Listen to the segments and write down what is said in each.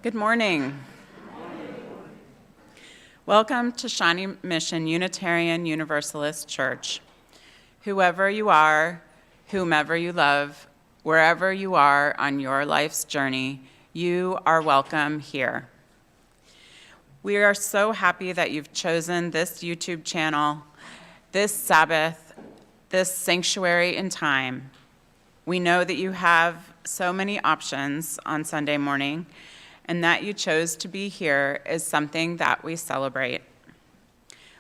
Good morning. Welcome to Shawnee Mission Unitarian Universalist Church. Whoever you are, whomever you love, wherever you are on your life's journey, you are welcome here. We are so happy that you've chosen this YouTube channel, this Sabbath, this sanctuary in time. We know that you have so many options on Sunday morning, and that you chose to be here is something that we celebrate.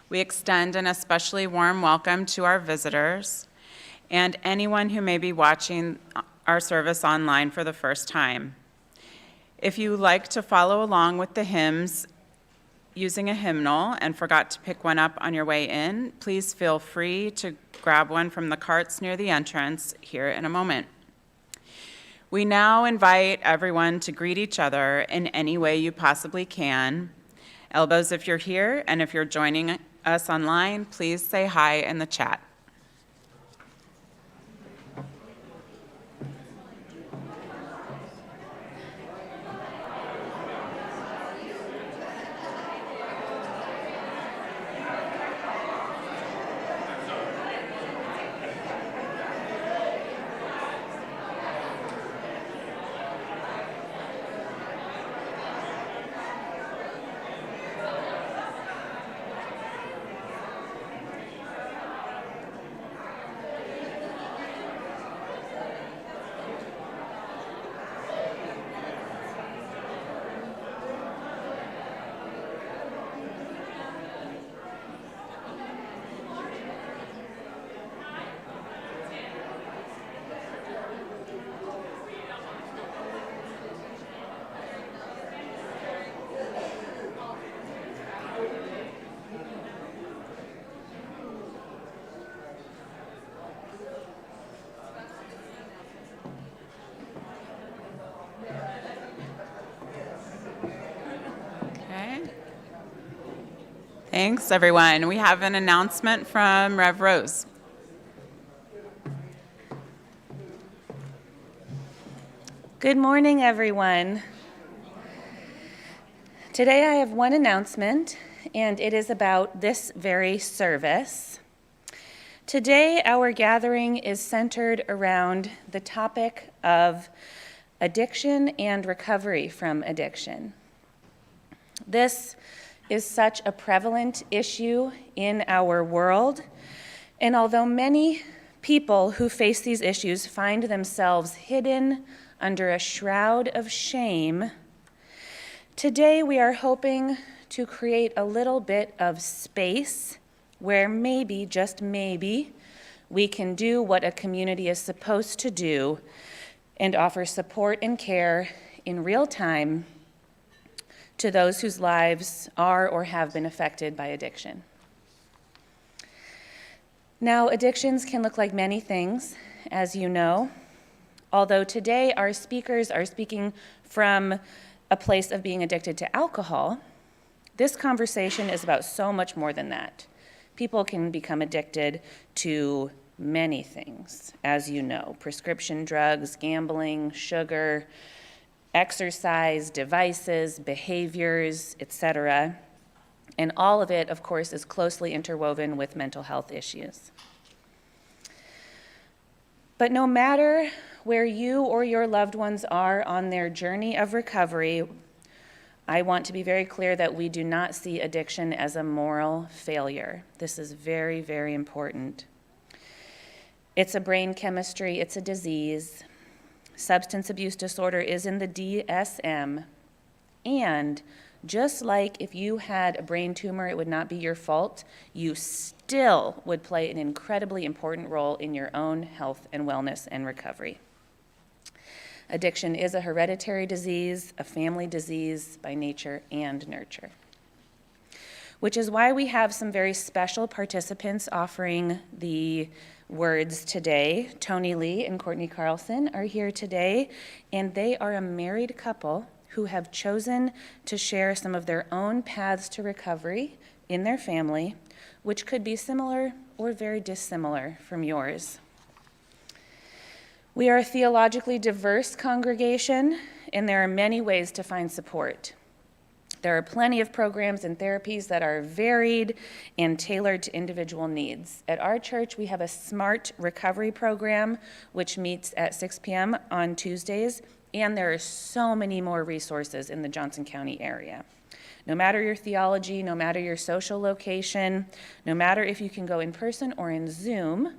We extend an especially warm welcome to our visitors and anyone who may be watching our service online for the first time. If you like to follow along with the hymns using a hymnal and forgot to pick one up on your way in, please feel free to grab one from the carts near the entrance here in a moment. We now invite everyone to greet each other in any way you possibly can. Elbows if you're here, and if you're joining us online, please say hi in the chat. Thanks, everyone. We have an announcement from Rev. Rose. Good morning, everyone. Today I have one announcement, and it is about this very service. Today our gathering is centered around the topic of addiction and recovery from addiction. This is such a prevalent issue in our world, and although many people who face these issues find themselves hidden under a shroud of shame, today we are hoping to create a little bit of space where maybe, just maybe, we can do what a community is supposed to do and offer support and care in real time to those whose lives are or have been affected by addiction. Now, addictions can look like many things, as you know, although today our speakers are speaking from a place of being addicted to alcohol. This conversation is about so much more than that. People can become addicted to many things, as you know: prescription drugs, gambling, sugar, exercise, devices, behaviors, etc. And all of it, of course, is closely interwoven with mental health issues. But no matter where you or your loved ones are on their journey of recovery, I want to be very clear that we do not see addiction as a moral failure. This is very, very important. It's a brain chemistry, it's a disease. Substance abuse disorder is in the DSM, and just like if you had a brain tumor, it would not be your fault, you still would play an incredibly important role in your own health and wellness and recovery. Addiction is a hereditary disease, a family disease by nature and nurture, which is why we have some very special participants offering the words today. Tony Lee and Courtney Carlson are here today, and they are a married couple who have chosen to share some of their own paths to recovery in their family, which could be similar or very dissimilar from yours. We are a theologically diverse congregation, and there are many ways to find support. There are plenty of programs and therapies that are varied and tailored to individual needs. At our church, we have a SMART recovery program, which meets at 6 p.m. on Tuesdays, and there are so many more resources in the Johnson County area. No matter your theology, no matter your social location, no matter if you can go in person or in Zoom,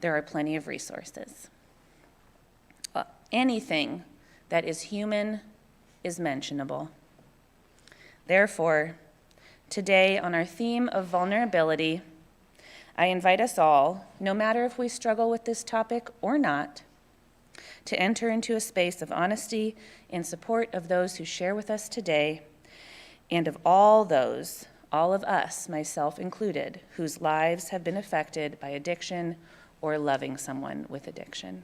there are plenty of resources. Anything that is human is mentionable. Therefore, today on our theme of vulnerability, I invite us all, no matter if we struggle with this topic or not, to enter into a space of honesty in support of those who share with us today, and of all of us, myself included, whose lives have been affected by addiction or loving someone with addiction.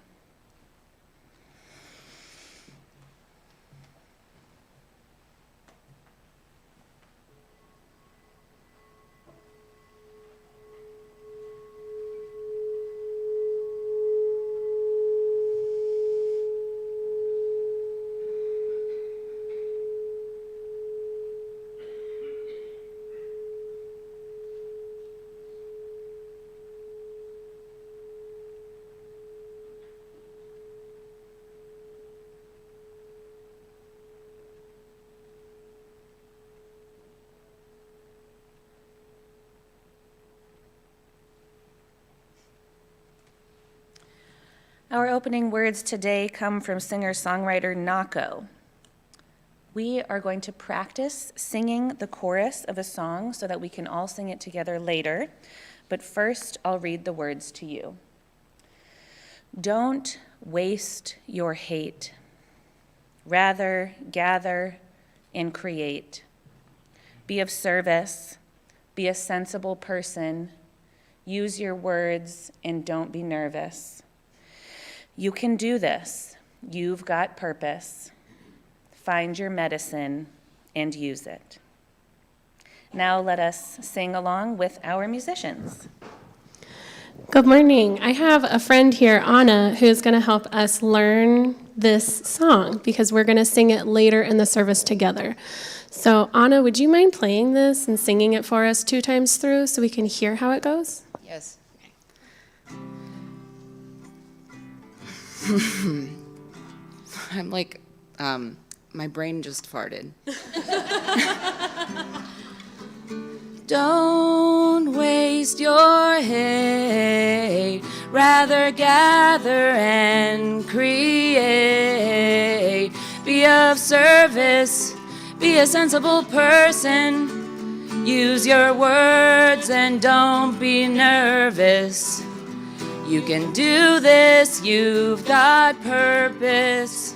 Our opening words today come from singer-songwriter Nako. We are going to practice singing the chorus of a song so that we can all sing it together later, but first I'll read the words to you. Don't waste your hate. Rather, gather and create. Be of service. Be a sensible person. Use your words and don't be nervous. You can do this. You've got purpose. Find your medicine and use it. Now let us sing along with our musicians. Good morning. I have a friend here, Anna, who's going to help us learn this song because we're going to sing it later in the service together. So Anna, would you mind playing this and singing it for us 2 times through so we can hear how it goes? Yes. I'm like, my brain just farted. Don't waste your hate, rather gather and create. Be of service, be a sensible person. Use your words and don't be nervous. You can do this, you've got purpose.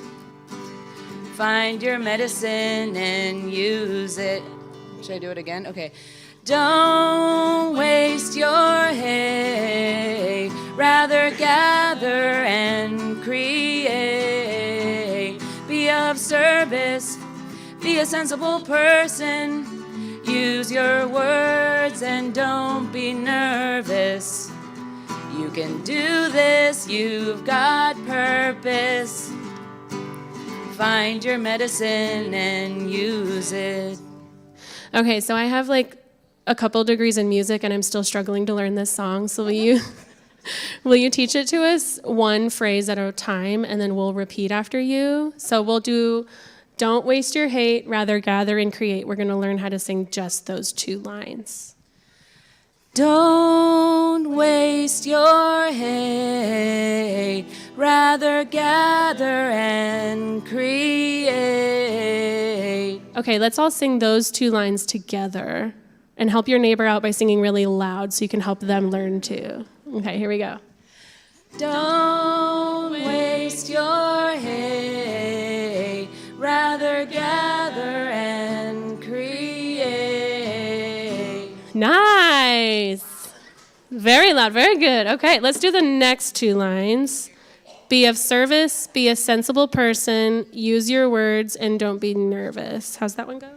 Find your medicine and use it. Should I do it again? Okay. Don't waste your hate, rather gather and create. Be of service, be a sensible person. Use your words and don't be nervous. You can do this, you've got purpose. Find your medicine and use it. Okay, so I have like a couple degrees in music and I'm still struggling to learn this song. So will you teach it to us one phrase at a time and then we'll repeat after you? So we'll do don't waste your hate, rather gather and create. We're going to learn how to sing just those 2 lines. Don't waste your hate, rather gather and create. Okay, let's all sing those 2 lines together and help your neighbor out by singing really loud so you can help them learn too. Okay, here we go. Don't waste your hate, rather gather and create. Nice. Very loud, very good. Okay, let's do the next 2 lines. Be of service, be a sensible person, use your words, and don't be nervous. How's that one go?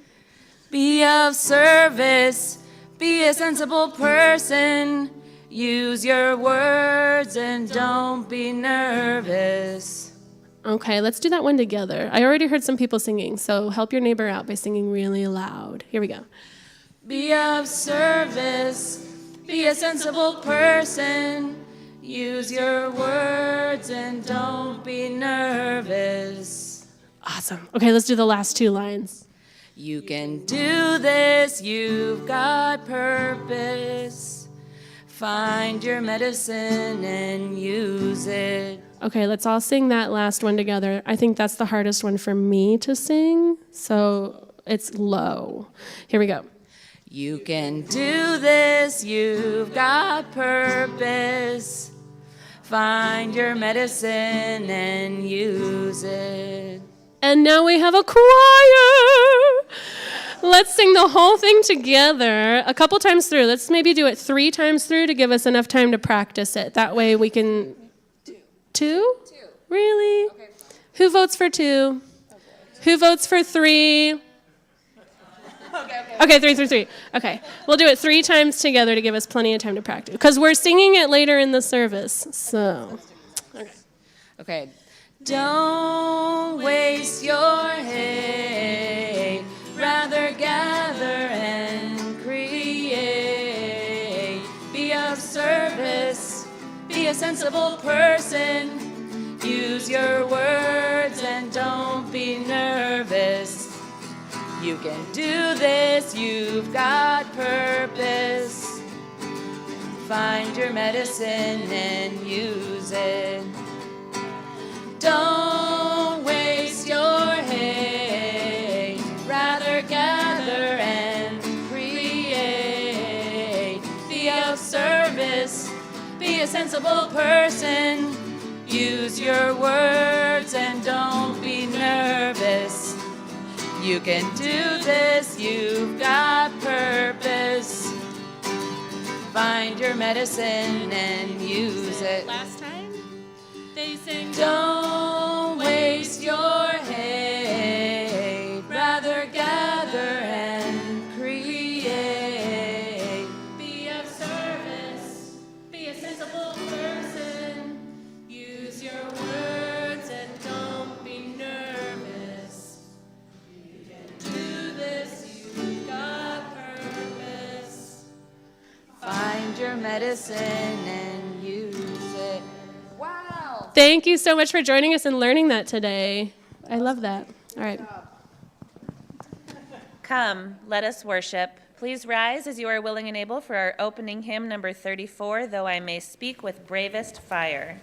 Be of service, be a sensible person. Use your words and don't be nervous. Okay, let's do that one together. I already heard some people singing, so help your neighbor out by singing really loud. Here we go. Be of service, be a sensible person. Use your words and don't be nervous. Awesome. Okay, let's do the last two lines. You can do this, you've got purpose. Find your medicine and use it. Okay, let's all sing that last one together. I think that's the hardest one for me to sing, so it's low. Here we go. You can do this, you've got purpose. Find your medicine and use it. And now we have a choir. Let's sing the whole thing together a couple times through. Let's maybe do it 3 times through to give us enough time to practice it. That way we can... 2? Really? Okay. Who votes for 2? Okay. Who votes for 3? Okay, 3. Okay, we'll do it 3 times together to give us plenty of time to practice. Because we're singing it later in the service, so. Okay. Don't waste your hate, rather gather and create. Be of service, be a sensible person. Use your words and don't be nervous. You can do this, you've got purpose. Find your medicine and use it. Don't waste your hate, rather gather and create. Be of service, be a sensible person. Use your words and don't be nervous. You can do this, you've got purpose. Find your medicine and use it. Last time, they sang, don't waste your hate, rather gather and create. be of service, be a sensible person. Use your words and don't be nervous. You can do this, you've got purpose. Find your medicine and use it. Wow. Thank you so much for joining us and learning that today. I love that. All right. Come, let us worship. Please rise as you are willing and able for our opening hymn, number 34, Though I May Speak with Bravest Fire.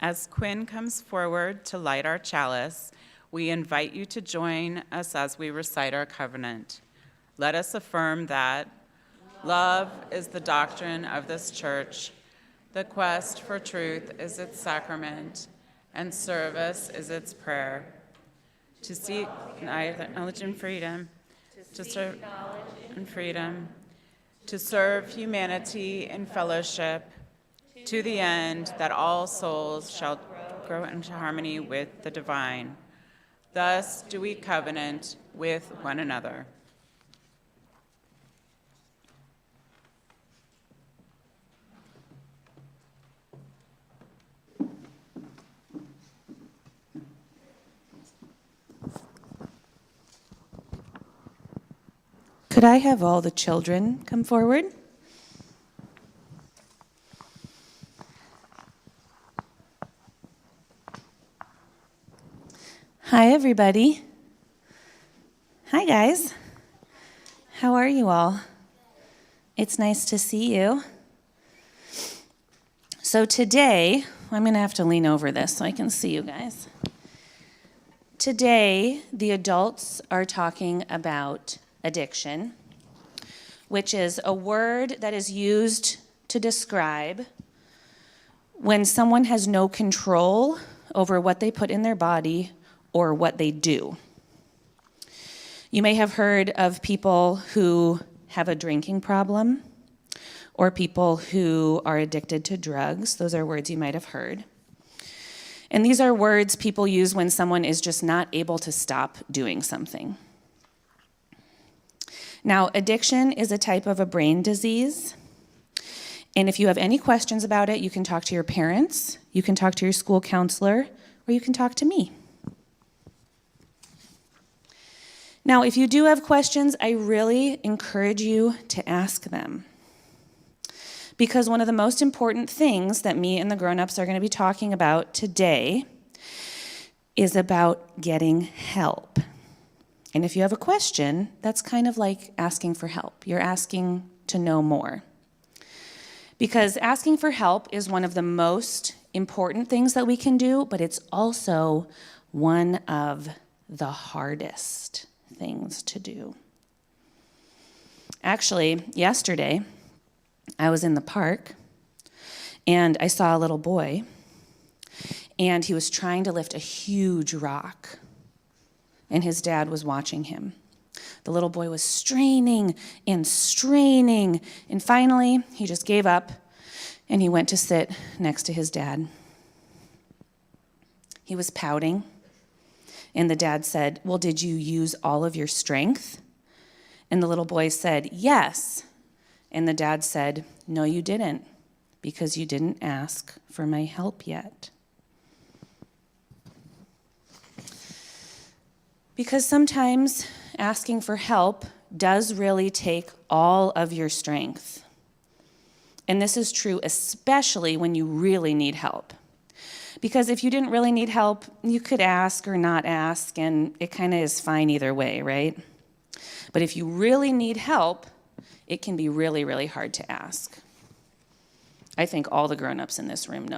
As Quinn comes forward to light our chalice, we invite you to join us as we recite our covenant. Let us affirm that Love is the doctrine of this church. The quest for truth is its sacrament, and service is its prayer. To seek knowledge and freedom, to serve and freedom, to serve humanity in fellowship, to the end that all souls shall grow into harmony with the divine. Thus do we covenant with one another. Could I have all the children come forward? Hi, everybody. Hi, guys. How are you all? It's nice to see you. So today, I'm going to have to lean over this so I can see you guys. Today, the adults are talking about addiction, which is a word that is used to describe when someone has no control over what they put in their body or what they do. You may have heard of people who have a drinking problem or people who are addicted to drugs. Those are words you might have heard. And these are words people use when someone is just not able to stop doing something. Now, addiction is a type of a brain disease. And if you have any questions about it, you can talk to your parents, you can talk to your school counselor, or you can talk to me. Now, if you do have questions, I really encourage you to ask them. Because one of the most important things that me and the grown-ups are going to be talking about today is about getting help. And if you have a question, that's kind of like asking for help. You're asking to know more. Because asking for help is one of the most important things that we can do, but it's also one of the hardest things to do. Actually, yesterday, I was in the park, and I saw a little boy, and he was trying to lift a huge rock. And his dad was watching him. The little boy was straining, and finally, he just gave up, and he went to sit next to his dad. He was pouting, and the dad said, "Well, did you use all of your strength?" And the little boy said, "Yes." And the dad said, "No, you didn't, because you didn't ask for my help yet." Because sometimes asking for help does really take all of your strength. And this is true especially when you really need help. Because if you didn't really need help, you could ask or not ask, and it kind of is fine either way, right? But if you really need help, it can be really, really hard to ask. I think all the grown-ups in this room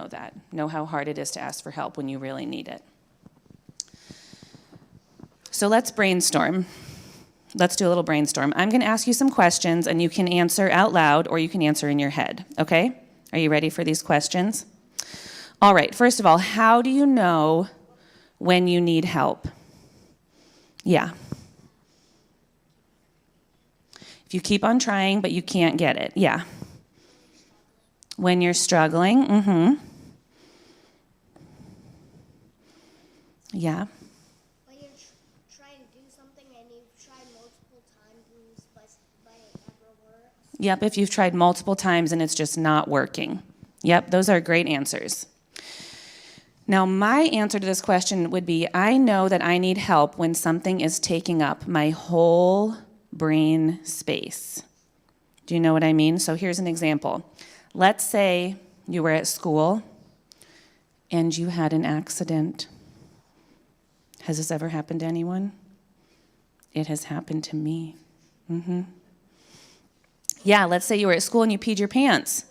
know how hard it is to ask for help when you really need it. So let's brainstorm. Let's do a little brainstorm. I'm going to ask you some questions, and you can answer out loud or you can answer in your head, okay? Are you ready for these questions? All right, first of all, how do you know when you need help? Yeah. If you keep on trying, but you can't get it, yeah. When you're struggling, yeah. Yep, if you've tried multiple times and it's just not working. Yep, those are great answers. Now, my answer to this question would be, I know that I need help when something is taking up my whole brain space. Do you know what I mean? So here's an example. Let's say you were at school and you had an accident. Has this ever happened to anyone? It has happened to me. Yeah, let's say you were at school and you peed your pants.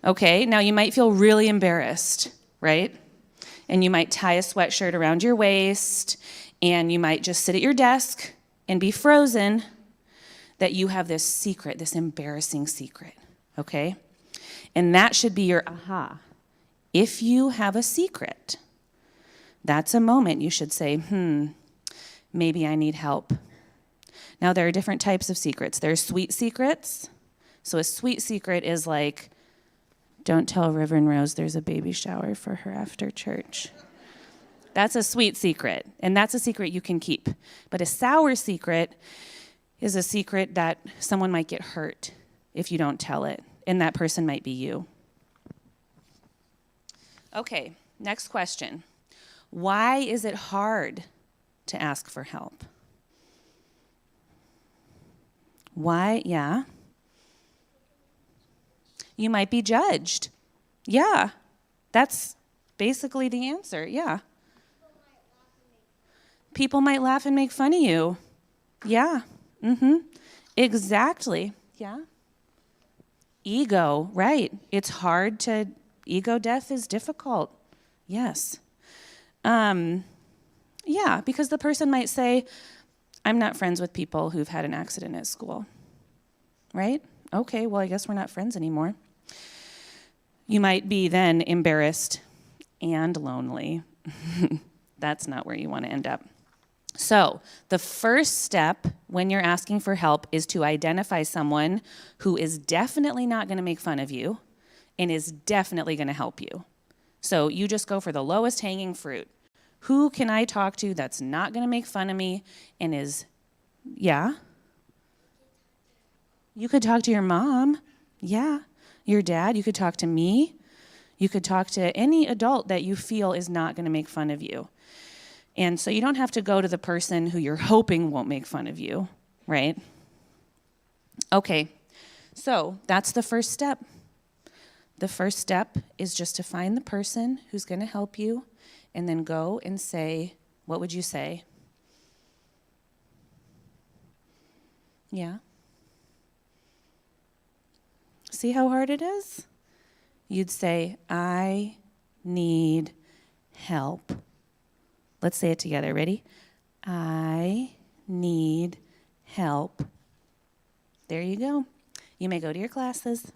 Okay, now you might feel really embarrassed, right? And you might tie a sweatshirt around your waist, and you might just sit at your desk and be frozen. that you have this secret, this embarrassing secret, okay? And that should be your aha. If you have a secret, that's a moment you should say, maybe I need help. Now, there are different types of secrets. There's sweet secrets. So a sweet secret is like, don't tell Reverend Rose there's a baby shower for her after church. That's a sweet secret, and that's a secret you can keep. But a sour secret is a secret that someone might get hurt if you don't tell it, and that person might be you. Okay, next question. Why is it hard to ask for help? Why? Yeah. You might be judged. Yeah. That's basically the answer. Yeah. People might laugh and make fun of you. Yeah. Exactly. Yeah. Ego, right. It's hard to, ego death is difficult. Yes. Yeah, because the person might say, I'm not friends with people who've had an accident at school. Right? Okay, well, I guess we're not friends anymore. You might be then embarrassed and lonely. That's not where you want to end up. So, the first step when you're asking for help is to identify someone who is definitely not going to make fun of you and is definitely going to help you. So, you just go for the lowest hanging fruit. Who can I talk to that's not going to make fun of me and is, yeah? You could talk to your mom. Yeah. Your dad. You could talk to me. You could talk to any adult that you feel is not going to make fun of you. And so you don't have to go to the person who you're hoping won't make fun of you, right? Okay, so that's the first step. The first step is just to find the person who's going to help you and then go and say, what would you say? Yeah? See how hard it is? You'd say, I need help. Let's say it together. Ready? I need help. There you go. You may go to your classes.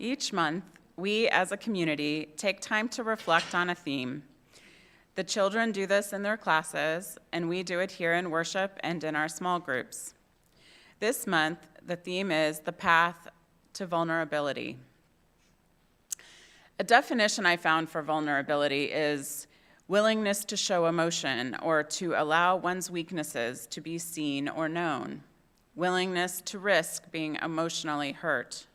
Each month, we as a community take time to reflect on a theme. The children do this in their classes, and we do it here in worship and in our small groups. This month, the theme is the path to vulnerability. A definition I found for vulnerability is willingness to show emotion or to allow one's weaknesses to be seen or known, willingness to risk being emotionally hurt.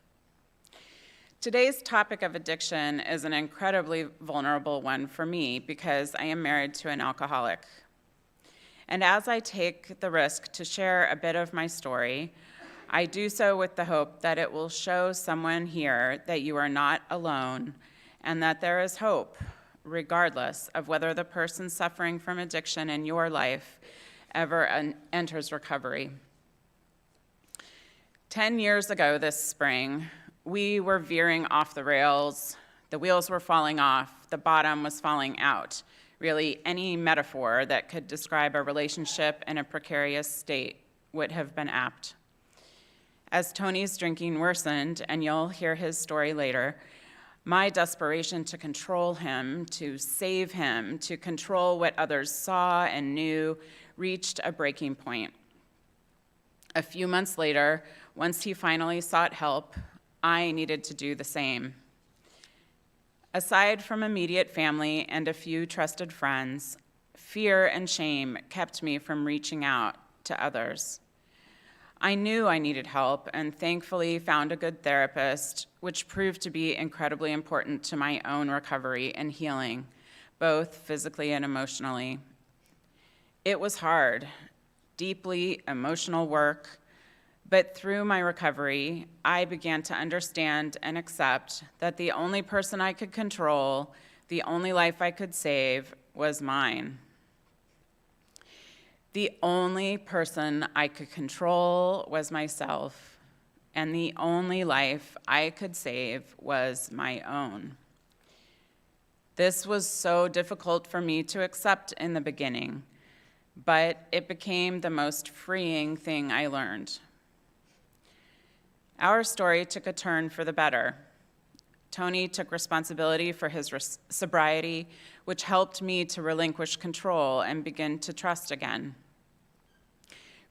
Today's topic of addiction is an incredibly vulnerable one for me because I am married to an alcoholic. And as I take the risk to share a bit of my story, I do so with the hope that it will show someone here that you are not alone and that there is hope, regardless of whether the person suffering from addiction in your life ever enters recovery. 10 years ago this spring, we were veering off the rails, the wheels were falling off, the bottom was falling out. Really, any metaphor that could describe a relationship in a precarious state would have been apt. As Tony's drinking worsened, and you'll hear his story later, my desperation to control him, to save him, to control what others saw and knew, reached a breaking point. A few months later, once he finally sought help, I needed to do the same. Aside from immediate family and a few trusted friends, fear and shame kept me from reaching out to others. I knew I needed help and thankfully found a good therapist, which proved to be incredibly important to my own recovery and healing, both physically and emotionally. It was hard, deeply emotional work, but through my recovery, I began to understand and accept that the only person I could control, the only life I could save, was mine. The only person I could control was myself, and the only life I could save was my own. This was so difficult for me to accept in the beginning, but it became the most freeing thing I learned. Our story took a turn for the better. Tony took responsibility for his sobriety, which helped me to relinquish control and begin to trust again.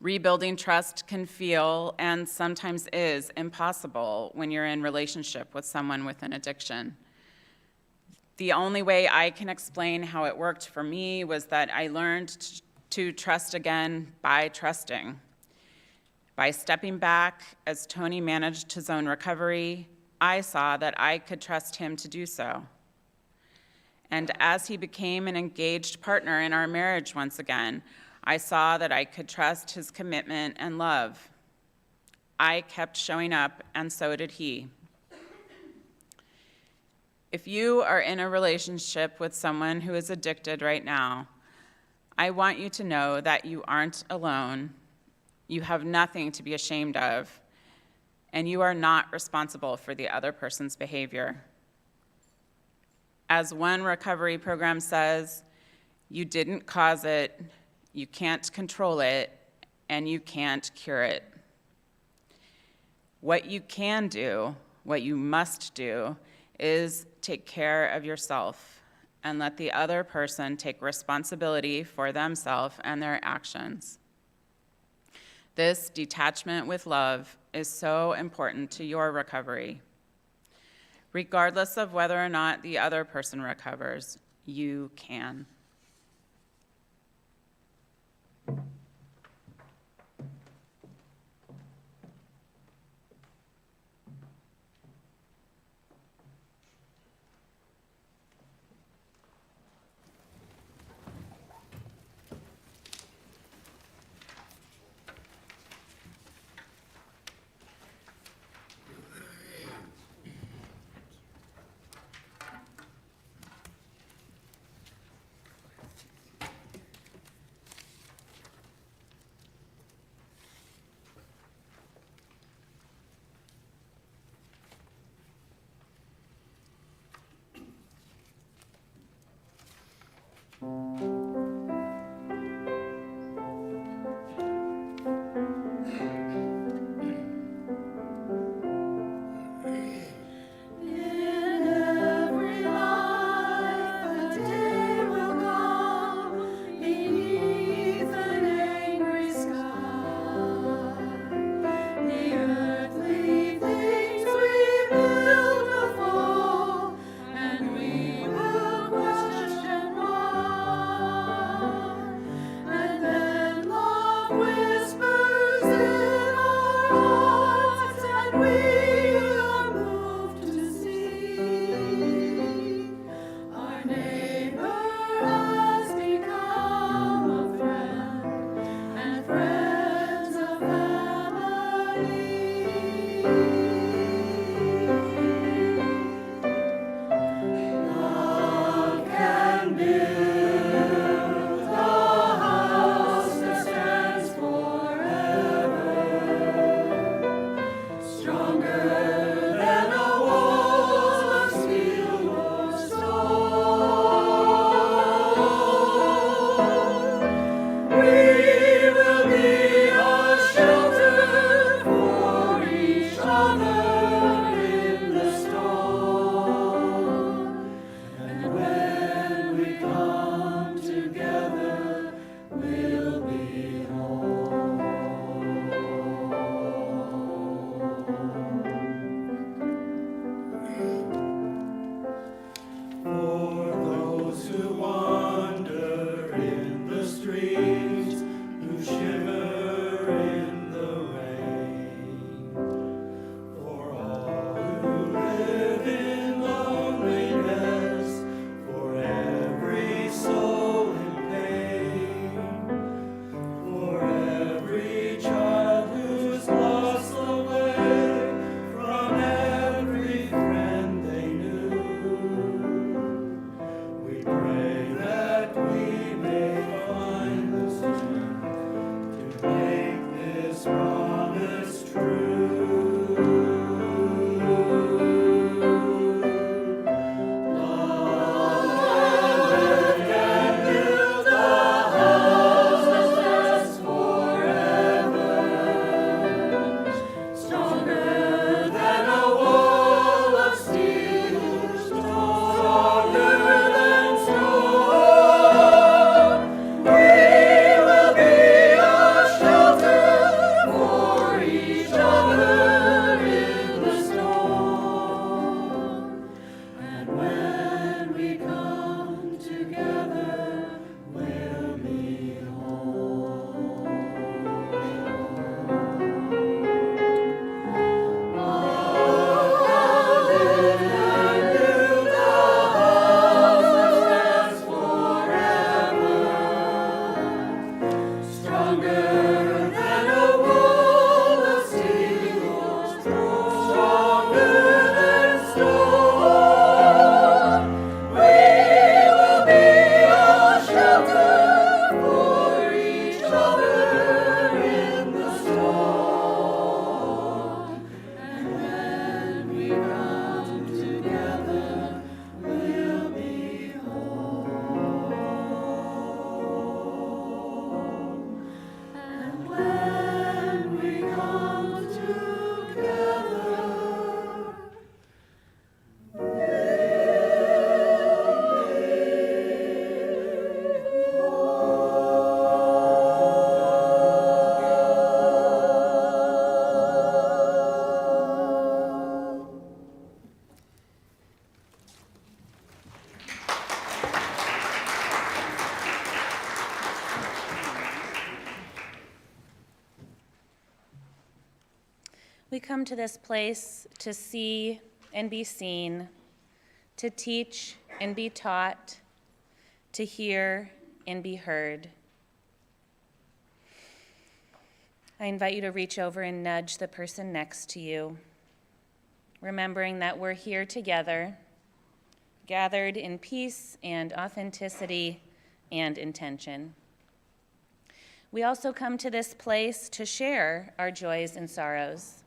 Rebuilding trust can feel, and sometimes is, impossible when you're in relationship with someone with an addiction. The only way I can explain how it worked for me was that I learned to trust again by trusting. By stepping back as Tony managed his own recovery, I saw that I could trust him to do so. And as he became an engaged partner in our marriage once again, I saw that I could trust his commitment and love. I kept showing up, and so did he. If you are in a relationship with someone who is addicted right now, I want you to know that you aren't alone. You have nothing to be ashamed of, and you are not responsible for the other person's behavior. As one recovery program says, you didn't cause it, you can't control it, and you can't cure it. What you can do, what you must do, is take care of yourself and let the other person take responsibility for themselves and their actions. This detachment with love is so important to your recovery. Regardless of whether or not the other person recovers, you can. We come to this place to see and be seen, to teach and be taught, to hear and be heard. I invite you to reach over and nudge the person next to you, remembering that we're here together, gathered in peace and authenticity and intention. We also come to this place to share our joys and sorrows.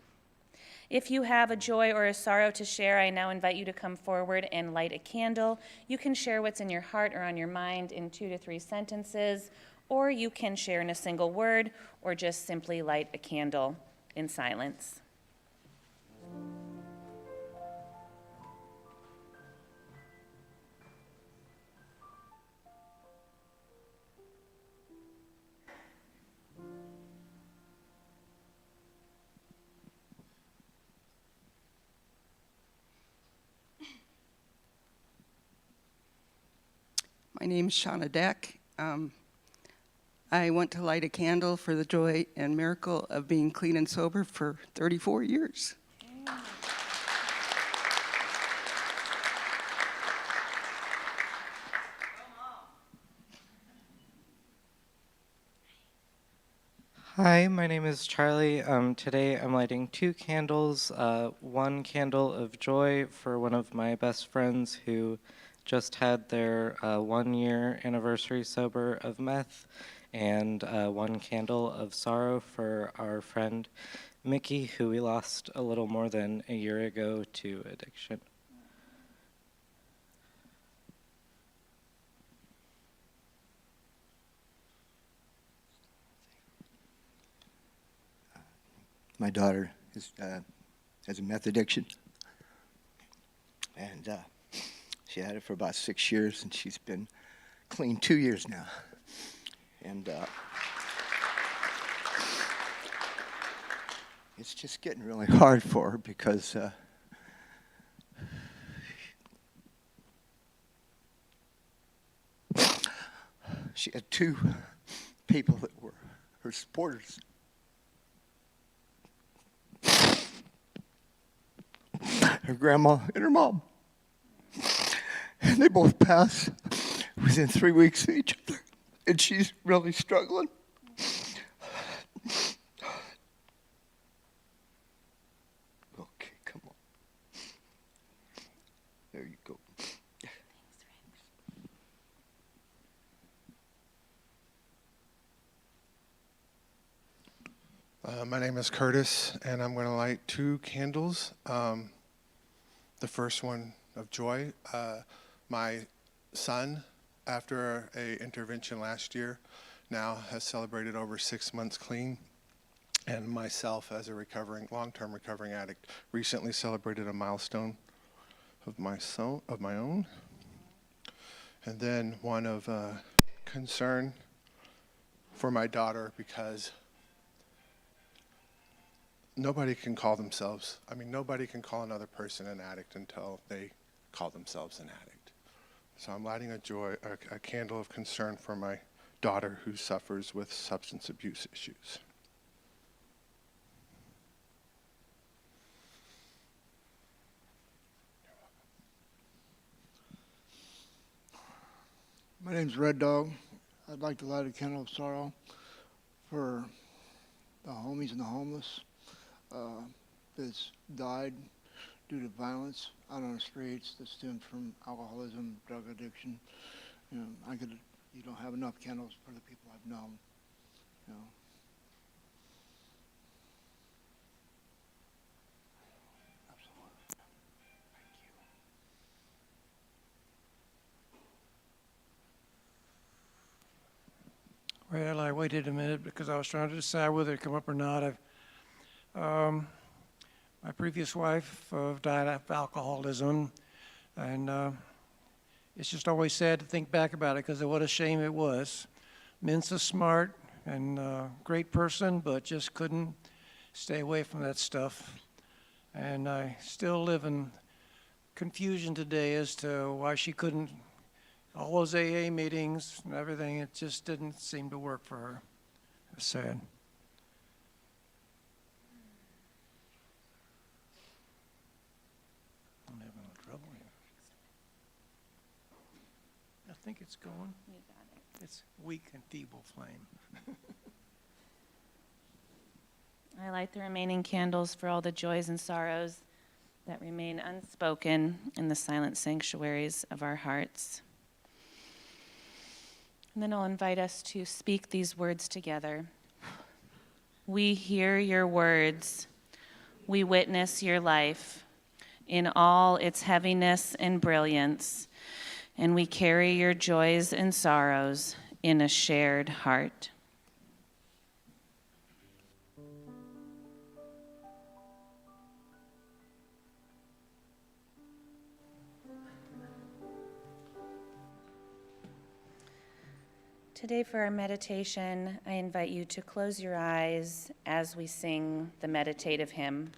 If you have a joy or a sorrow to share, I now invite you to come forward and light a candle. You can share what's in your heart or on your mind in 2 to 3 sentences, or you can share in a single word, or just simply light a candle in silence. My name is Shawnee. I want to light a candle for the joy and miracle of being clean and sober for 34 years. Hi, my name is Charlie. Today I'm lighting 2 candles, 1 candle of joy for one of my best friends who just had their 1-year anniversary sober of meth, and 1 candle of sorrow for our friend Mickey, who we lost a little more than a year ago to addiction. My daughter has a meth addiction, and she had it for about 6 years, and she's been clean 2 years now. And it's just getting really hard for her because she had 2 people that were her supporters. Her grandma and her mom. And they both passed within 3 weeks of each other. And she's really struggling. Okay, come on. There you go. My name is Curtis, and I'm going to light 2 candles. The first one of joy. My son, after an intervention last year, now has celebrated over 6 months clean. And myself, as a long-term recovering addict, recently celebrated a milestone of my own. And then one of concern for my daughter, because nobody can call another person an addict until they call themselves an addict. So I'm lighting a candle of concern for my daughter who suffers with substance abuse issues. My name's Red Dog. I'd like to light a candle of sorrow for the homies and the homeless that's died due to violence out on the streets that stemmed from alcoholism, drug addiction. You know, you don't have enough candles for the people I've known. You know. Well, I waited a minute because I was trying to decide whether to come up or not. My previous wife died of alcoholism, and it's just always sad to think back about it because what a shame it was. Mensa smart and great person, but just couldn't stay away from that stuff. And I still live in confusion today as to why she couldn't. All those AA meetings and everything, it just didn't seem to work for her. It's sad. think it's going. It's weak and feeble flame. I light the remaining candles for all the joys and sorrows that remain unspoken in the silent sanctuaries of our hearts. And then I'll invite us to speak these words together. We hear your words. We witness your life in all its heaviness and brilliance, and we carry your joys and sorrows in a shared heart. Today for our meditation, I invite you to close your eyes as we sing the meditative hymn.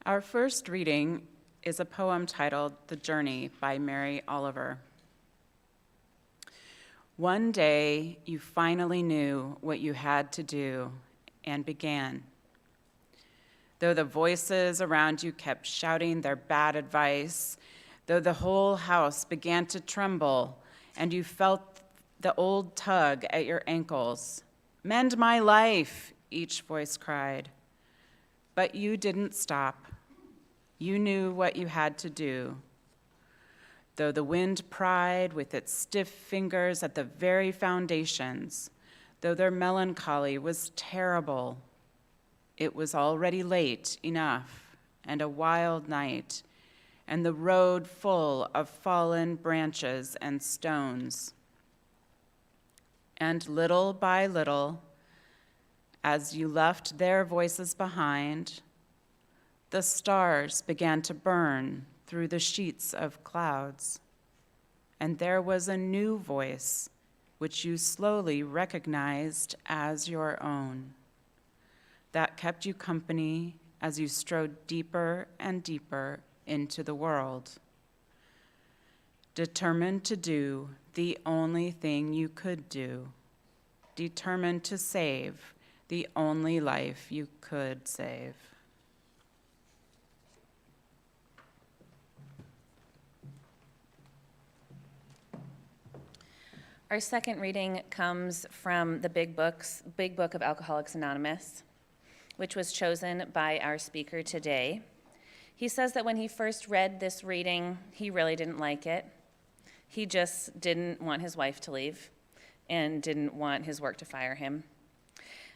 Our first reading is a poem titled "The Journey" by Mary Oliver. One day, you finally knew what you had to do and began. Though the voices around you kept shouting their bad advice, though the whole house began to tremble and you felt the old tug at your ankles, "Mend my life," each voice cried. But you didn't stop. You knew what you had to do. Though the wind pried with its stiff fingers at the very foundations, though their melancholy was terrible, it was already late enough and a wild night, and the road full of fallen branches and stones. And little by little, as you left their voices behind, the stars began to burn through the sheets of clouds, and there was a new voice which you slowly recognized as your own, that kept you company as you strode deeper and deeper into the world, determined to do the only thing you could do, determined to save the only life you could save. Our second reading comes from the Big Book of Alcoholics Anonymous, which was chosen by our speaker today. He says that when he first read this reading, he really didn't like it. He just didn't want his wife to leave and didn't want his work to fire him.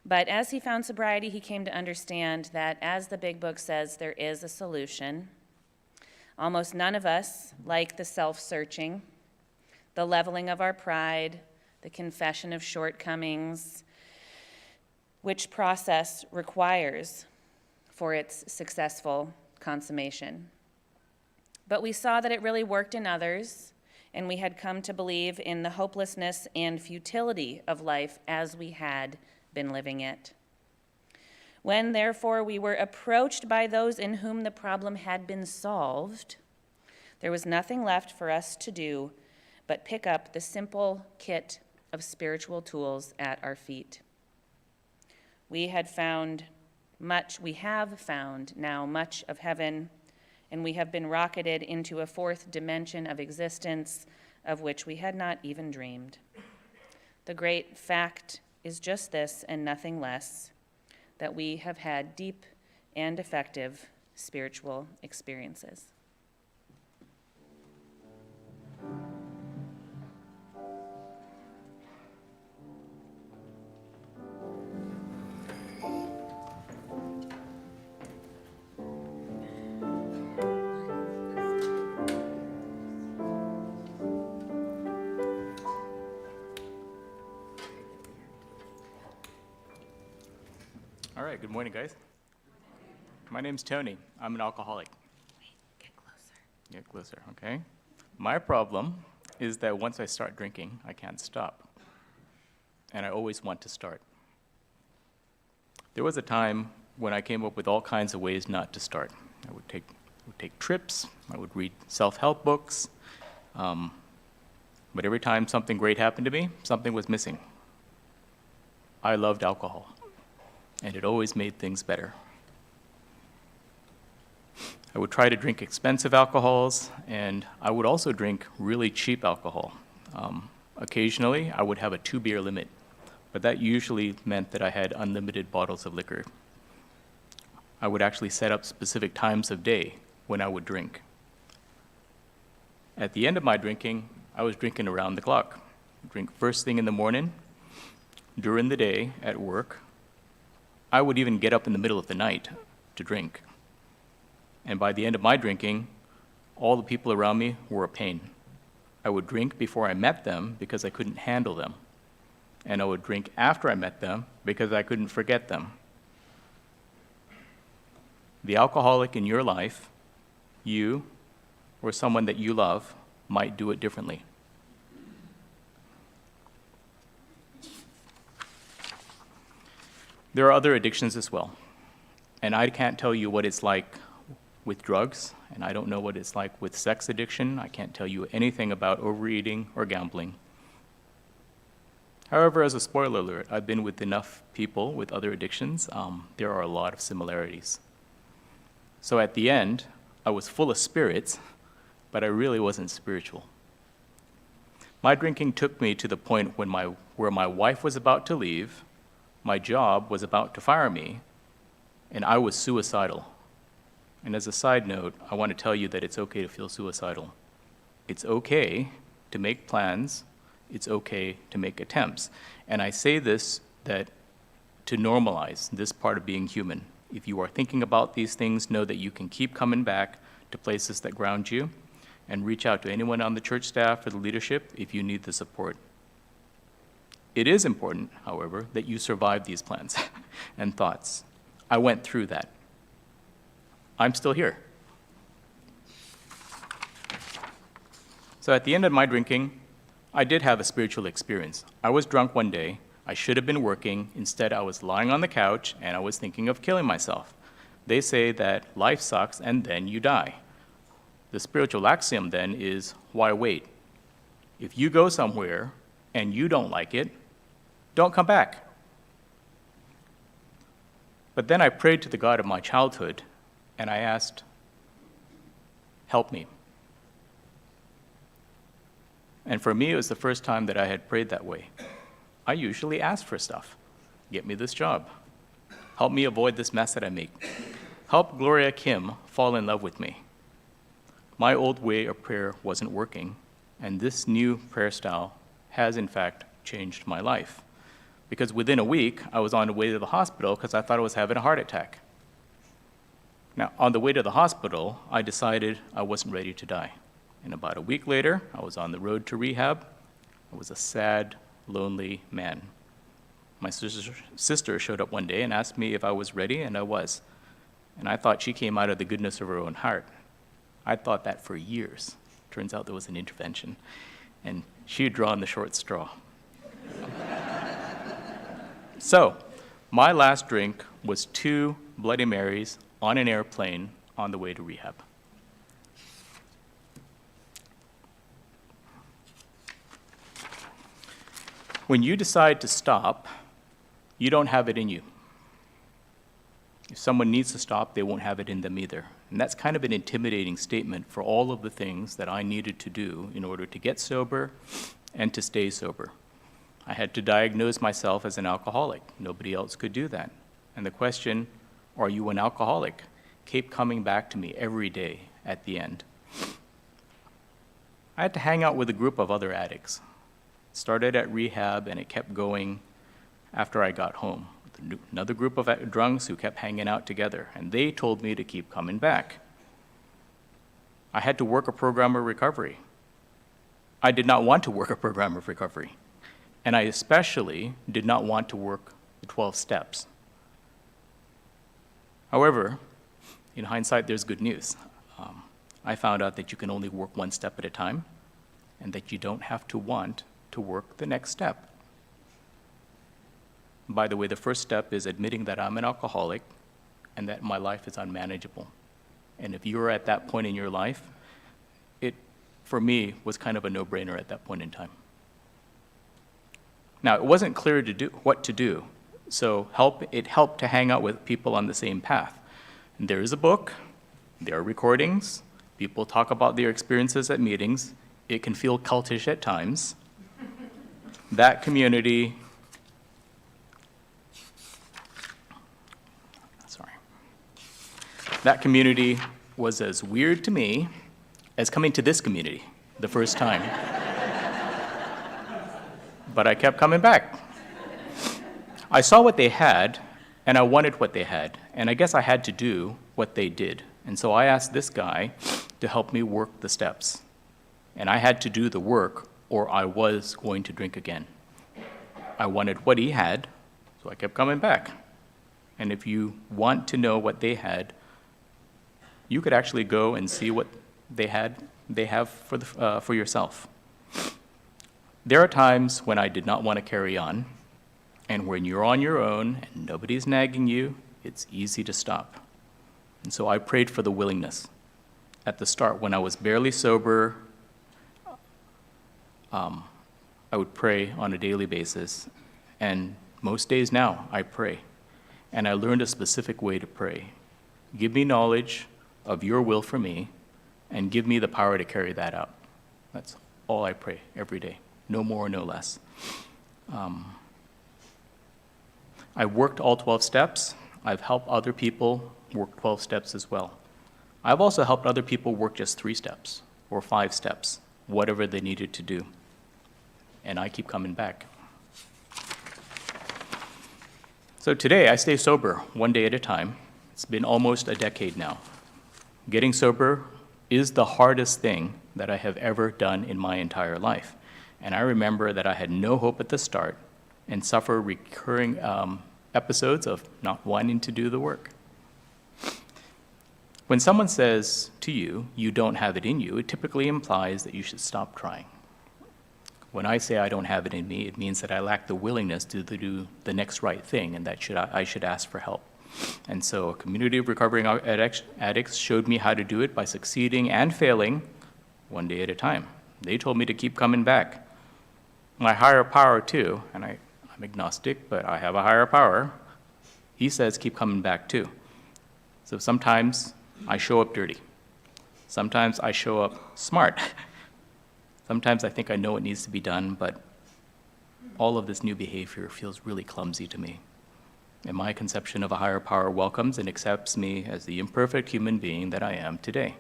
But as he found sobriety, he came to understand that, as the Big Book says, there is a solution. Almost none of us like the self-searching, the leveling of our pride, the confession of shortcomings, which process requires for its successful consummation. But we saw that it really worked in others, and we had come to believe in the hopelessness and futility of life as we had been living it. When, therefore, we were approached by those in whom the problem had been solved, there was nothing left for us to do but pick up the simple kit of spiritual tools at our feet. We have found now much of heaven, and we have been rocketed into a fourth dimension of existence of which we had not even dreamed. The great fact is just this and nothing less, that we have had deep and effective spiritual experiences. All right, good morning, guys. My name's Tony. I'm an alcoholic. Get closer. Get closer, okay? My problem is that once I start drinking, I can't stop. And I always want to start. There was a time when I came up with all kinds of ways not to start. I would take trips, I would read self-help books, but every time something great happened to me, something was missing. I loved alcohol, and it always made things better. I would try to drink expensive alcohols, and I would also drink really cheap alcohol. Occasionally, I would have a 2-beer limit, but that usually meant that I had unlimited bottles of liquor. I would actually set up specific times of day when I would drink. At the end of my drinking, I was drinking around the clock. Drink first thing in the morning, during the day at work. I would even get up in the middle of the night to drink. And by the end of my drinking, all the people around me were a pain. I would drink before I met them because I couldn't handle them. And I would drink after I met them because I couldn't forget them. The alcoholic in your life, you or someone that you love, might do it differently. There are other addictions as well. And I can't tell you what it's like with drugs, and I don't know what it's like with sex addiction. I can't tell you anything about overeating or gambling. However, as a spoiler alert, I've been with enough people with other addictions. There are a lot of similarities. So at the end, I was full of spirits, but I really wasn't spiritual. My drinking took me to the point where my wife was about to leave, my job was about to fire me, and I was suicidal. And as a side note, I want to tell you that it's okay to feel suicidal. It's okay to make plans. It's okay to make attempts. And I say this to normalize this part of being human. If you are thinking about these things, know that you can keep coming back to places that ground you, and reach out to anyone on the church staff or the leadership if you need the support. It is important, however, that you survive these plans and thoughts. I went through that. I'm still here. So at the end of my drinking, I did have a spiritual experience. I was drunk one day. I should have been working. Instead, I was lying on the couch, and I was thinking of killing myself. They say that life sucks, and then you die. The spiritual axiom then is, why wait? If you go somewhere and you don't like it, don't come back. But then I prayed to the God of my childhood, and I asked, help me. And for me, it was the first time that I had prayed that way. I usually ask for stuff. Get me this job. Help me avoid this mess that I make. Help Gloria Kim fall in love with me. My old way of prayer wasn't working, and this new prayer style has, in fact, changed my life. Because within a week, I was on the way to the hospital because I thought I was having a heart attack. Now, on the way to the hospital, I decided I wasn't ready to die. And about a week later, I was on the road to rehab. I was a sad, lonely man. My sister showed up one day and asked me if I was ready, and I was. And I thought she came out of the goodness of her own heart. I thought that for years. Turns out there was an intervention. And she had drawn the short straw. So, my last drink was 2 Bloody Marys on an airplane on the way to rehab. When you decide to stop, you don't have it in you. If someone needs to stop, they won't have it in them either. And that's kind of an intimidating statement for all of the things that I needed to do in order to get sober and to stay sober. I had to diagnose myself as an alcoholic. Nobody else could do that. And the question, are you an alcoholic, kept coming back to me every day at the end. I had to hang out with a group of other addicts. It started at rehab, and it kept going after I got home. Another group of drunks who kept hanging out together, and they told me to keep coming back. I had to work a program of recovery. I did not want to work a program of recovery, and I especially did not want to work the 12 steps. However, in hindsight, there's good news. I found out that you can only work 1 step at a time, and that you don't have to want to work the next step. By the way, the first step is admitting that I'm an alcoholic and that my life is unmanageable. And if you're at that point in your life, it, for me, was kind of a no-brainer at that point in time. Now, it wasn't clear what to do, so it helped to hang out with people on the same path. And there is a book, there are recordings, people talk about their experiences at meetings. It can feel cultish at times. That community, that community was as weird to me as coming to this community the first time. But I kept coming back. I saw what they had, and I wanted what they had, and I guess I had to do what they did. And so I asked this guy to help me work the steps. And I had to do the work, or I was going to drink again. I wanted what he had, so I kept coming back. And if you want to know what they had, you could actually go and see what they have for yourself. There are times when I did not want to carry on, and when you're on your own and nobody's nagging you, it's easy to stop. And so I prayed for the willingness. At the start, when I was barely sober, I would pray on a daily basis, and most days now I pray. And I learned a specific way to pray. Give me knowledge of your will for me, and give me the power to carry that out. That's all I pray every day, no more, no less. I worked all 12 steps. I've helped other people work 12 steps as well. I've also helped other people work just 3 steps or 5 steps, whatever they needed to do. And I keep coming back. So today, I stay sober 1 day at a time. It's been almost a decade now. Getting sober is the hardest thing that I have ever done in my entire life. And I remember that I had no hope at the start and suffer recurring episodes of not wanting to do the work. When someone says to you, you don't have it in you, it typically implies that you should stop trying. When I say I don't have it in me, it means that I lack the willingness to do the next right thing, and that I should ask for help. And so a community of recovering addicts showed me how to do it by succeeding and failing 1 day at a time. They told me to keep coming back. My higher power, too, and I'm agnostic, but I have a higher power. He says keep coming back too. So sometimes I show up dirty. Sometimes I show up smart. Sometimes I think I know what needs to be done, but all of this new behavior feels really clumsy to me. And my conception of a higher power welcomes and accepts me as the imperfect human being that I am today.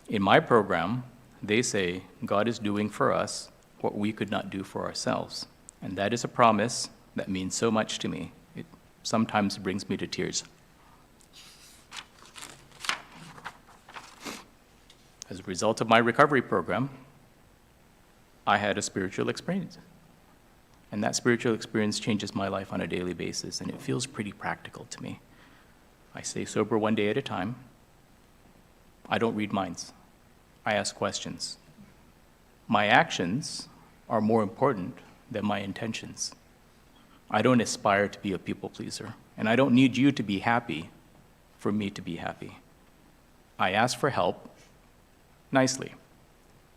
In my program, they say God is doing for us what we could not do for ourselves. And that is a promise that means so much to me. It sometimes brings me to tears. As a result of my recovery program, I had a spiritual experience. And that spiritual experience changes my life on a daily basis, and it feels pretty practical to me. I stay sober one day at a time. I don't read minds. I ask questions. My actions are more important than my intentions. I don't aspire to be a people pleaser, and I don't need you to be happy for me to be happy. I ask for help nicely.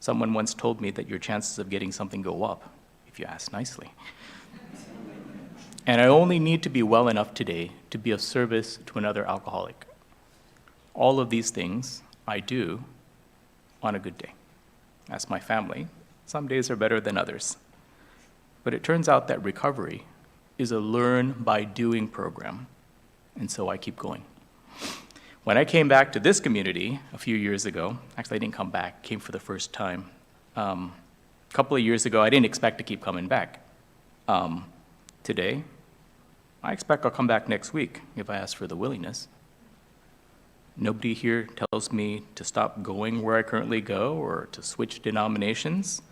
Someone once told me that your chances of getting something go up if you ask nicely. And I only need to be well enough today to be of service to another alcoholic. All of these things I do on a good day. Ask my family. Some days are better than others. But it turns out that recovery is a learn by doing program, and so I keep going. When I came back to this community a few years ago, actually I didn't come back, came for the first time. A couple of years ago, I didn't expect to keep coming back. Today, I expect I'll come back next week if I ask for the willingness. Nobody here tells me to stop going where I currently go or to switch denominations.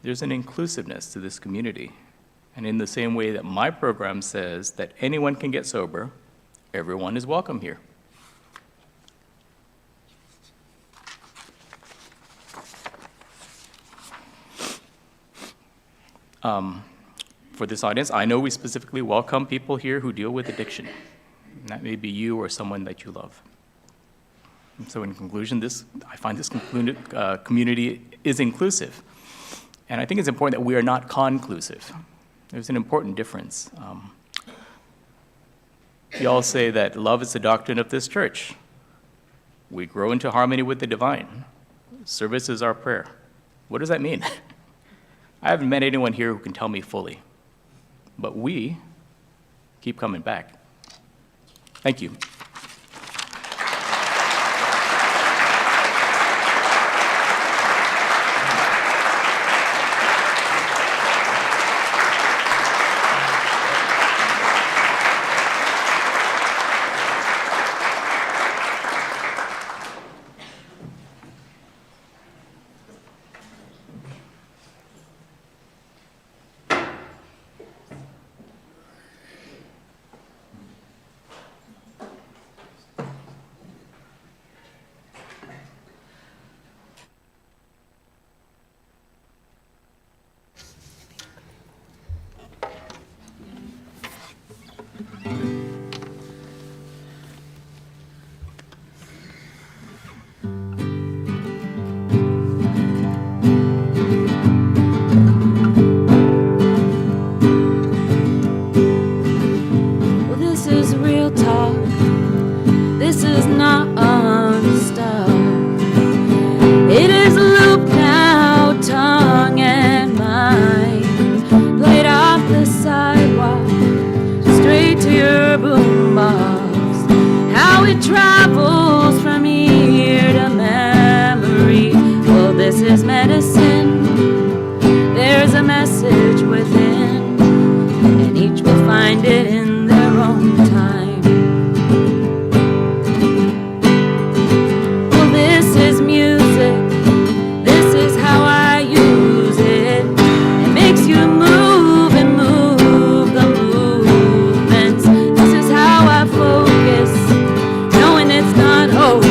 There's an inclusiveness to this community. And in the same way that my program says that anyone can get sober, everyone is welcome here. For this audience, I know we specifically welcome people here who deal with addiction. And that may be you or someone that you love. And so in conclusion, I find this community is inclusive. And I think it's important that we are not conclusive. There's an important difference. You all say that love is the doctrine of this church. We grow into harmony with the divine. Service is our prayer. What does that mean? I haven't met anyone here who can tell me fully, but we keep coming back. Thank you. Knowing it's not over.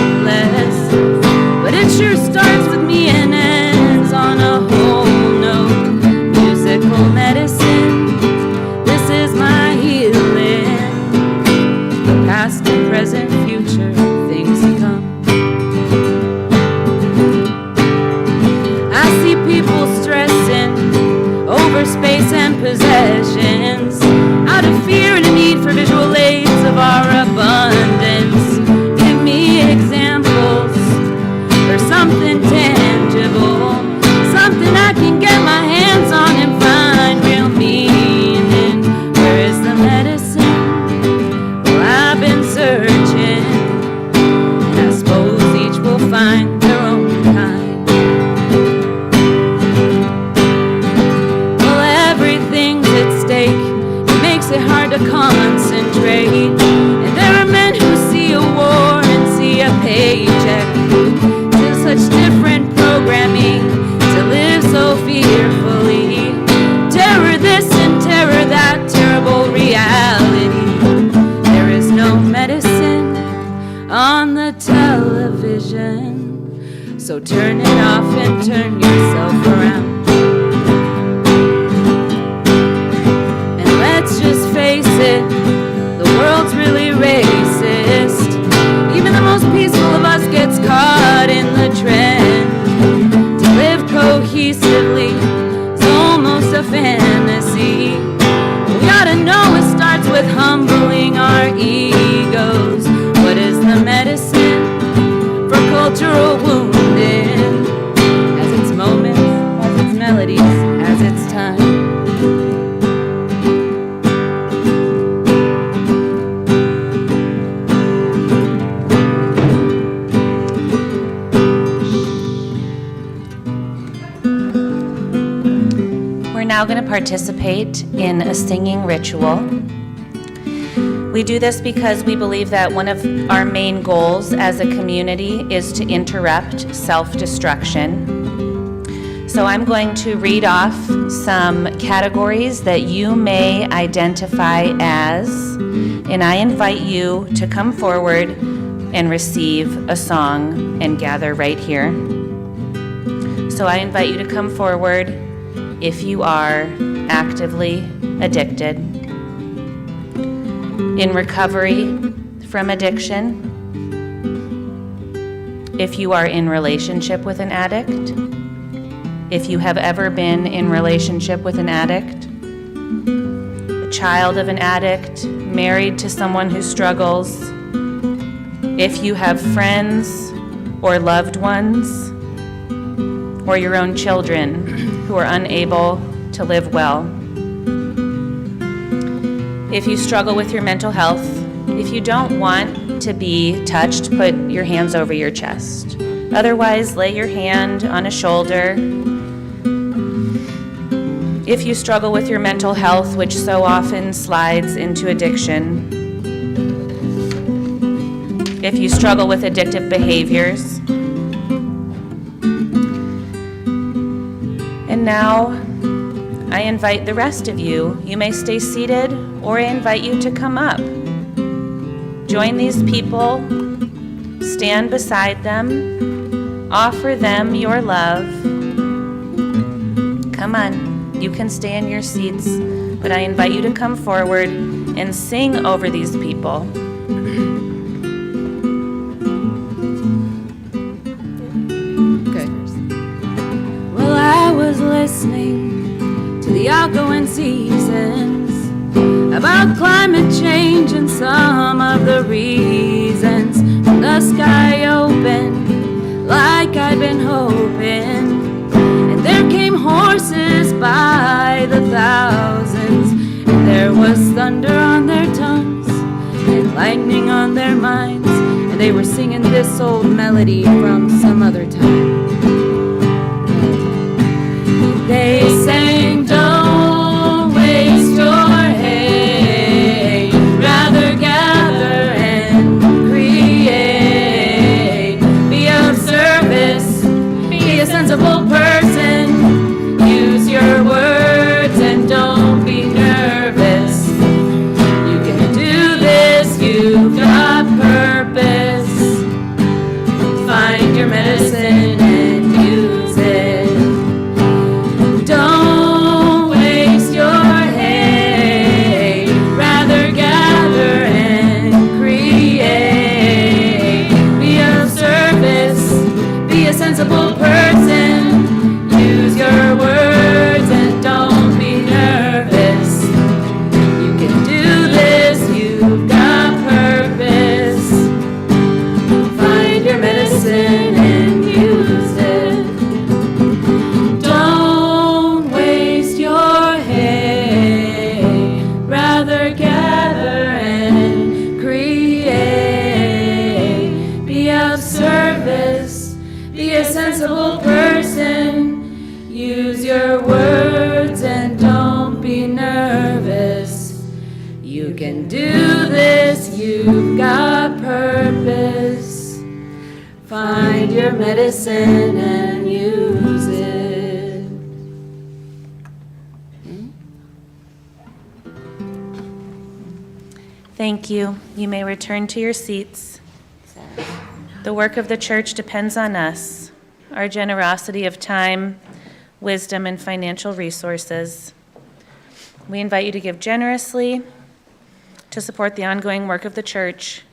paycheck to such different programming to live so fearfully. Terror this and terror that, terrible reality. There is no medicine on the television, so turn it off and turn yourself around. And let's just face it, the world's really racist. Even the most peaceful of us gets caught in the trend. To live cohesively is almost a fantasy. We ought to know it starts with humbling our egos. What is the medicine for cultural wounding? Has its moments, has its melodies, has its time. We're now going to participate in a singing ritual. We do this because we believe that one of our main goals as a community is to interrupt self-destruction. So I'm going to read off some categories that you may identify as, and I invite you to come forward and receive a song and gather right here. So I invite you to come forward if you are actively addicted, in recovery from addiction, if you are in relationship with an addict, if you have ever been in relationship with an addict, a child of an addict, married to someone who struggles, if you have friends or loved ones or your own children who are unable to live well. If you struggle with your mental health, if you don't want to be touched, put your hands over your chest. Otherwise, lay your hand on a shoulder. If you struggle with your mental health, which so often slides into addiction. If you struggle with addictive behaviors. And now, I invite the rest of you. You may stay seated, or I invite you to come up. Join these people, stand beside them, offer them your love. Come on, you can stay in your seats, but I invite you to come forward and sing over these people. Good. Well, I was listening to the outgoing seasons about climate change and some of the reasons. When the sky opened like I'd been hoping, and there came horses by the thousands, and there was thunder on their tongues and lightning on their minds, and they were singing this old melody from some other time. They sang, don't waste your hay, rather gather and create. Be of service, be a sensible person, use your words and don't be nervous. You can do this, you've got purpose. Find your medicine and use it. Don't waste your hay, rather gather and create. Be of service, be a sensible person, use your words and don't be nervous. You can do this, you've got purpose. Find your medicine and use it. Don't waste your hay, rather gather and create. Be of service, be a sensible person, use your words and don't be nervous. You can do this, you've got purpose. Find your medicine and use it. Thank you. You may return to your seats. The work of the church depends on us, our generosity of time, wisdom, and financial resources. We invite you to give generously to support the ongoing work of the church.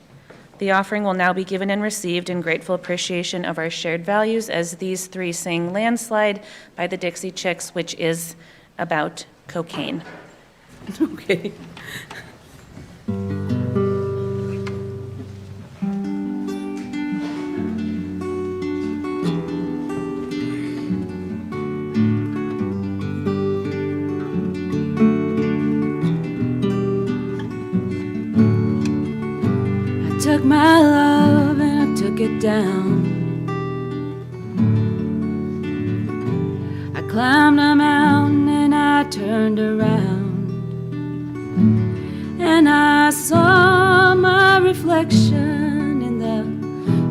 The offering will now be given and received in grateful appreciation of our shared values as these three sing Landslide by the Dixie Chicks, which is about cocaine. Okay. Took my love and I took it down. I climbed a mountain and I turned around, and I saw my reflection in the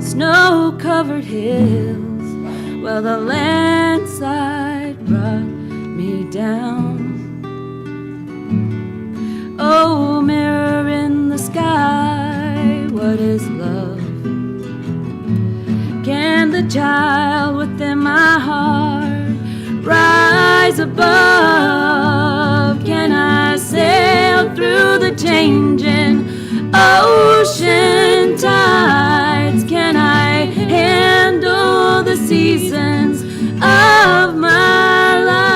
snow-covered hills. Well, the landslide brought me down. Oh, mirror in the sky, what is love? Can the child within my heart rise above? Can I sail through the changing ocean tides? Can I handle the seasons of my life?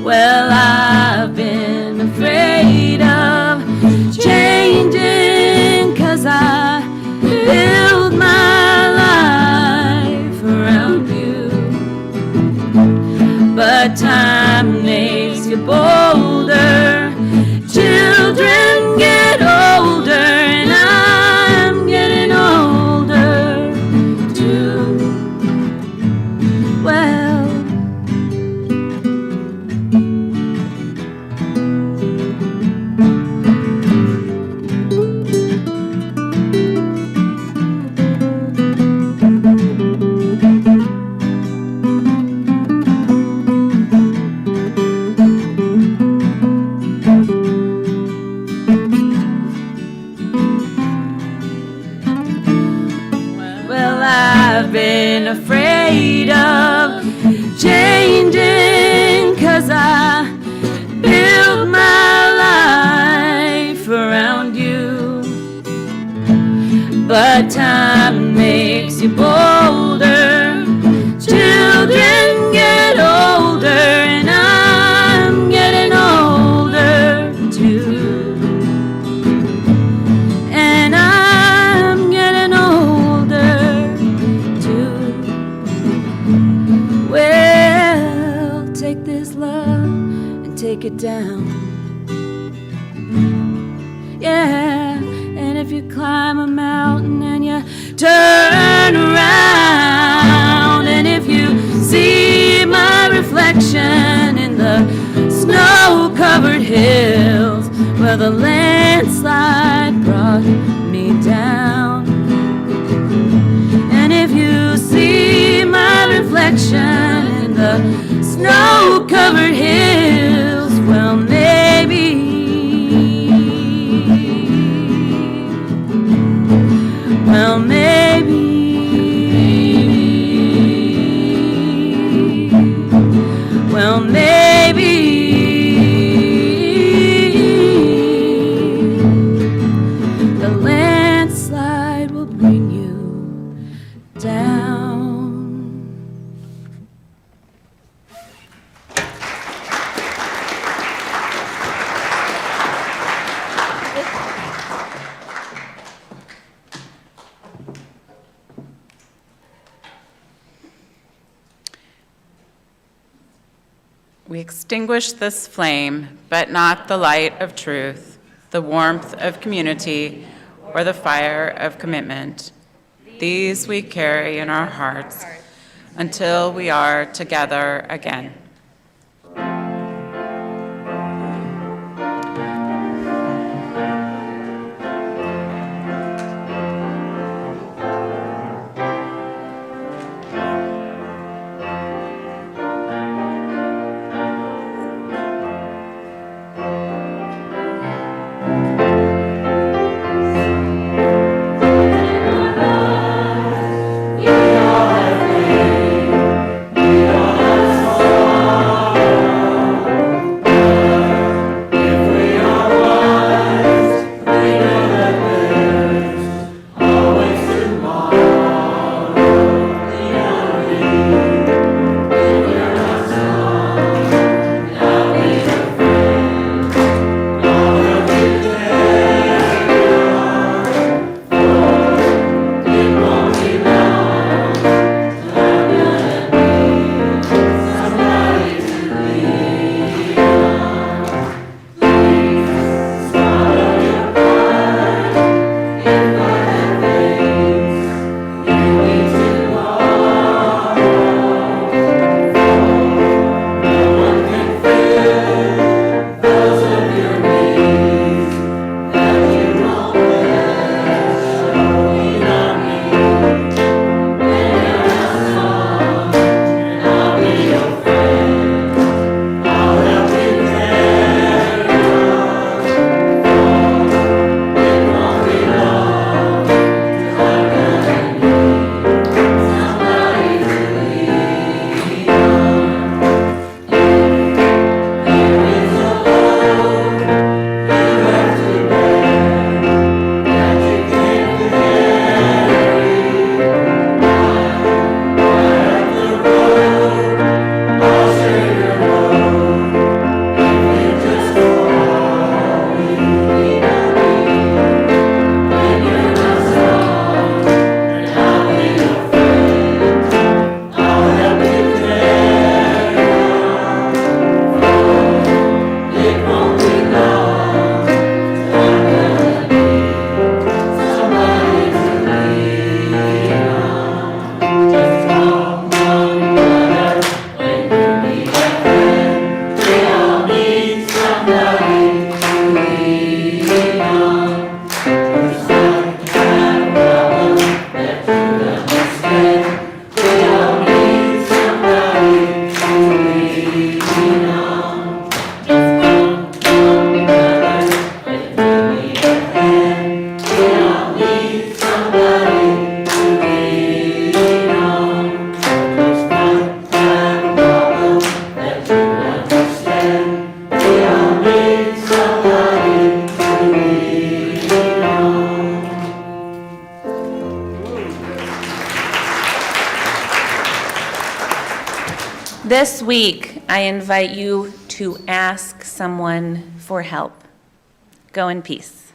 Well, I've been afraid of changing, 'cause I build my life around you. But time makes you bolder. Children get older, and I'm getting older too. Well, I've been afraid of changing, 'cause I build my life around you. But time makes you bolder. Children get older, and I'm getting older too. And I'm getting older too. Well, take this love and take it down. Yeah, and if you climb a mountain and you turn around, and if you see my reflection in the snow-covered hills, well, the landslide brought me down. And if you see my reflection in the snow-covered hills, well, maybe, well, maybe, well, maybe the landslide will bring you down. We extinguish this flame, but not the light of truth, the warmth of community, or the fire of commitment. These we carry in our hearts, until we are together again. This week, I invite you to ask someone for help. Go in peace.